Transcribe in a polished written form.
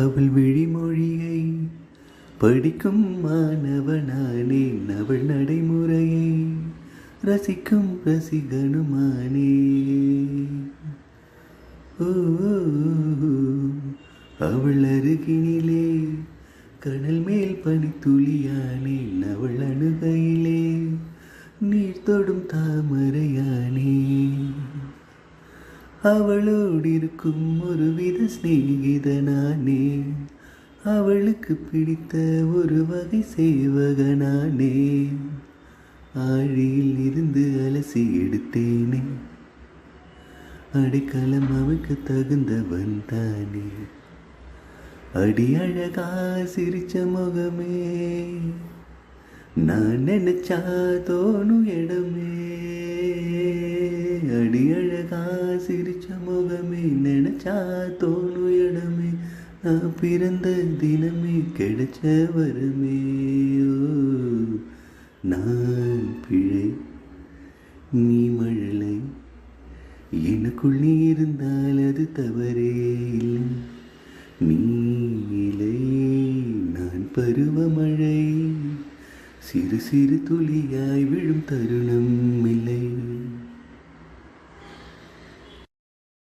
அவள் விழிமொழியை படிக்கும் மாணவனானேன், அவள் நடைமுறையை ரசிக்கும் ரசிகனுமானே. ஓ, அவள் அருகினிலே கடல் மேல் பனித்துளியானேன், அவள் அணுகையிலே நீர் தொடும் தாமரையானே. அவளோடு இருக்கும் ஒருவித சிநேகிதனானே, அவளுக்கு பிடித்த ஒரு வகை சேவகனானே. ஆழியில் இருந்து அலசி எடுத்தேனே, அடைக்கலம் அவளுக்கு தகுந்தவன் தானே. அடி அழகா சிரிச்ச முகமே, நான் நினைச்சா தோணும் இடமே. அடி அழகா சிரிச்ச முகமே, நினைச்சா தோணும் இடமே. நான் பிறந்த தினமே கிடைச்ச வரமே. நான் பிழை நீ மழலை, எனக்குள் நீ இருந்தால் அது தவறே இல்லை. நீலை நான் பருவமழை, சிறு சிறு துளியாய் விழும் தருணம் இல்லை.